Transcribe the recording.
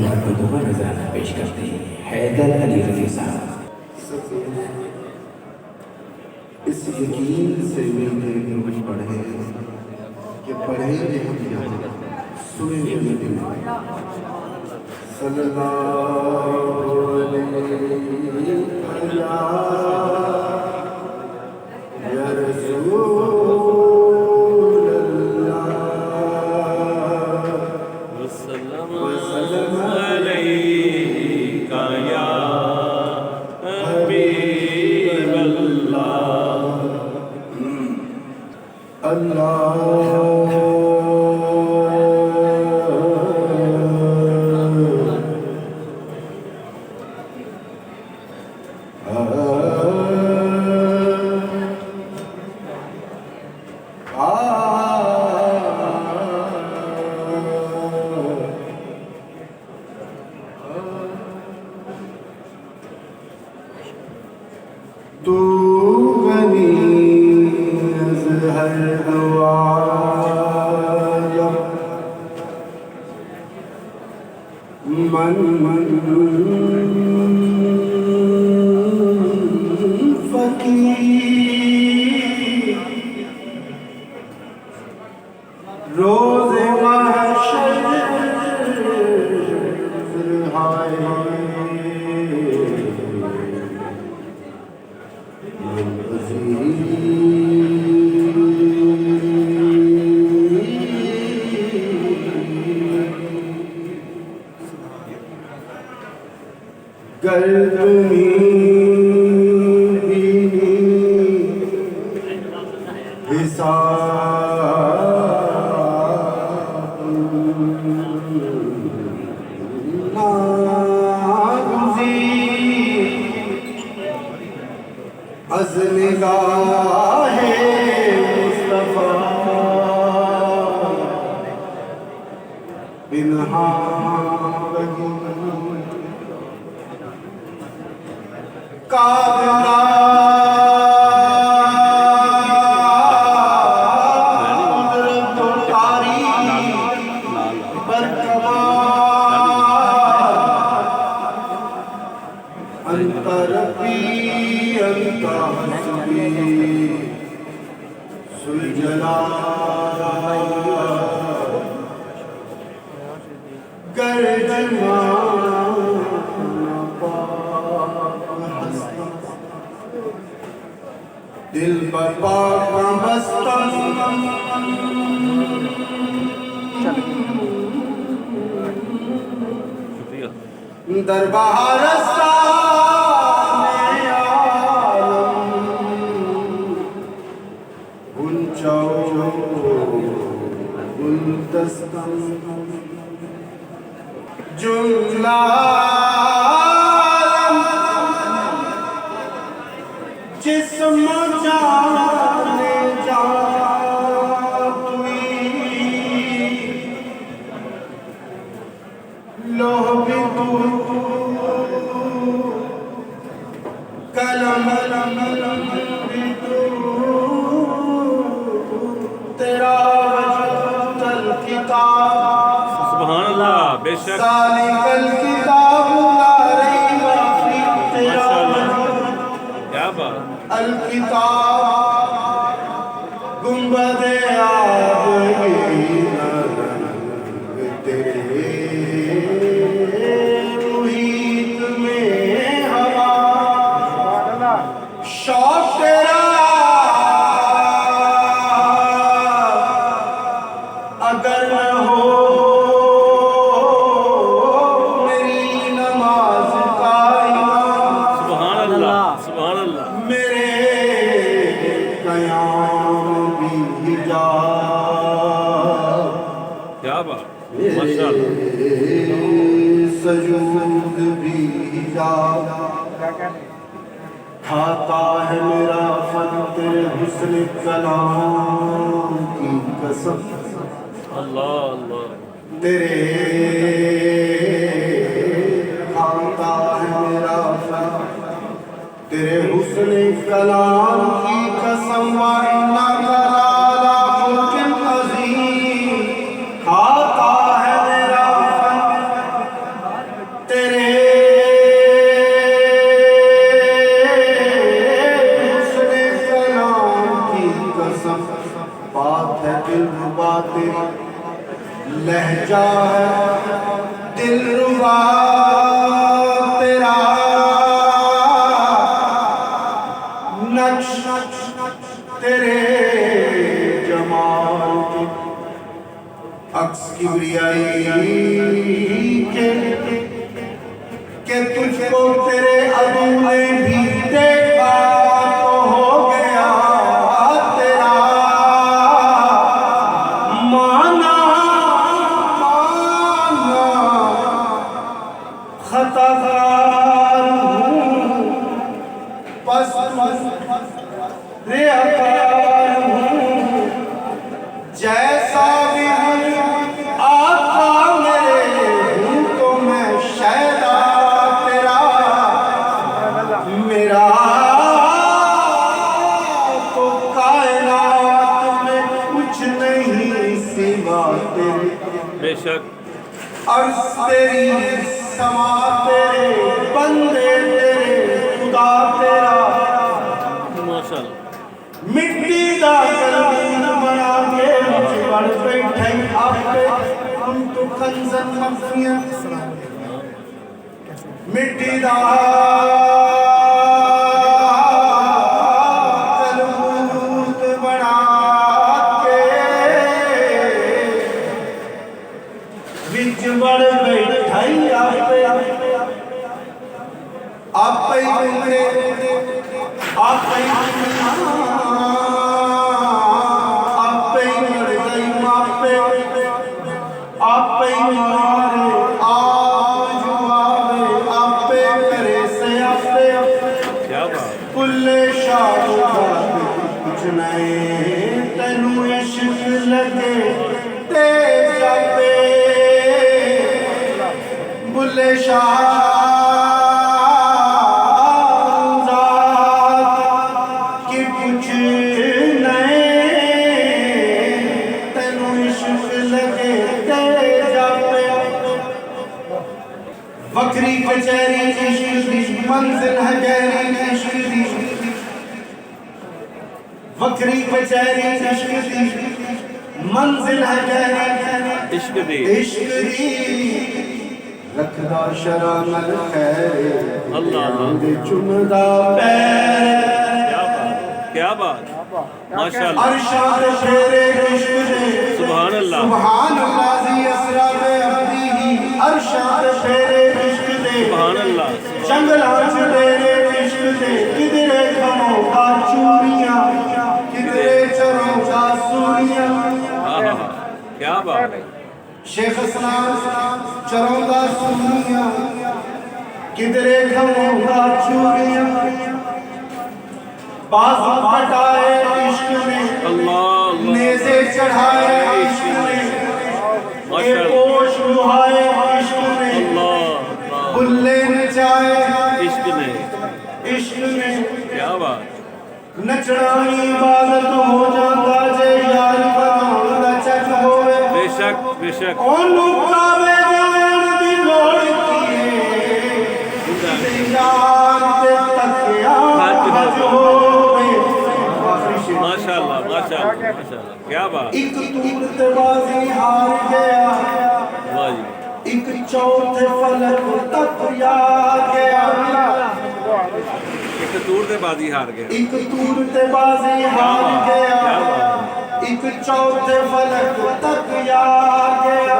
अपनी हरकतों का नजराना पेश करते हैं हैदर अली रफ़ी साहब। इस यकीन से मिलते कुछ पढ़े कि पढ़ेंगे हम यहाँ सुनेंगे मदीना सल्लल्लाहु अलैहि या रसूल अल्लाह वसल्लम अलैका या हबीब अल्लाह अल्लाह तू गनी हर दुआया मन मन फकीर रोज़े महशर हाय गर तुम्हीं हिसाब नागुज़ीर अज़ निगाहे मुस्तफ़ा बिनहा काबला तो तारी बरकमा अंतरपी अंता हस्बी सुलझला गर्जमा दिल पर पाक मस्तम दरबार जुमला जिस्म जाने जा लोह भी तू कलम भी तू तेरा वजल किताब सुभान अल्लाह बेशक सालिकल किताब ला रैब फीह तेरा क्या बात अल किताब गुंबदे आबगीना रंग तेरे मुहीत में हवा शौक तेरा अगर न हो मेरी नमाज का इमाम सुभान अल्लाह सुभान अल्लाह मेरे कयाम भी हिजाब क्या बात माशाअल्लाह सजूद भी हिजाब खाता है मेरा फन तेरे हुस्न कलाम की कसम अल्लाह अल्लाह तेरे खाता है मेरा फन तेरे हुस्न कलाम की कसम वाइना कलाला खुल्क़िन अज़ीम खाता है मेरा फन दिलरुबा तेरा नक्श तेरे जमाल की अक्स किबरियाई के तुझको तेरे अबू ने भी देखा तो हो गया तेरा माना माना खताकार हूँ पस रियाकार हूँ जैसा भी हूँ आका मेरे हूँ तो मैं शैदा तेरा मेरा तो कायनात में कुछ नहीं सिवा तेरे बेशक अर्ज़ तेरी समा तेरे बंदे तेरे खुदा तेरा माशाल्लाह मिट्टी दा कलम बना के मुझ पर बैठे आपे हम तो कंजन मखियां मिट्टी दा कलमूत बना के विच बड़ बैठे आपे आपे आपे आपे मर गई मापे आपे मारे आज आवे आपे करे से आपे क्या बात कुल्ले शाह कुछ नहीं तेनू इश्क लगे ते जापे बुल्ले शाह वक्री कचहरी इश्क दी मंजिल है गहरी इश्क दी वक्री कचहरी इश्क दी मंजिल है गहरी इश्क दे इश्क दी रखदा शरानल खैर अल्लाह दे चुमदा पैर क्या बात माशाल्लाह अरशाद फेरे इश्क दे सुभान अल्लाह सुभान अल्लाह ज़ी असरा बे अब्दी अरशाद फेरे इश्क दे सुभान अल्लाह जंगलां च तेरे इश्क दे किधरे खमोगा चूड़ियां किधरे चरोगा सूरियां आहा क्या बात शेख इस्लाम चरोगा सूरियां किधरे खमोगा चूड़ियां बाजू कटाए इश्क में अल्लाह नेज़े चढ़ाए इश्क में एक पोश लुहाए इश्क में अल्लाह बुल्ले नचाए इश्क ने इश्क में क्या बात नचना इबादत हो जाता जे यार बनाउण दा चक होवे बेशक बेशक ओनू कावे जान दी लोड़ कीए यार ते तकिया हज होवे माशाल्लाह माशाल्लाह माशाल्लाह क्या बात एक तूर ते बाजी हार गया वाह जी एक चौथे फलक तक यार गया एक दूर से बाजी हार गया एक तूर ते बाजी हार गया एक चौथे फलक तक यार गया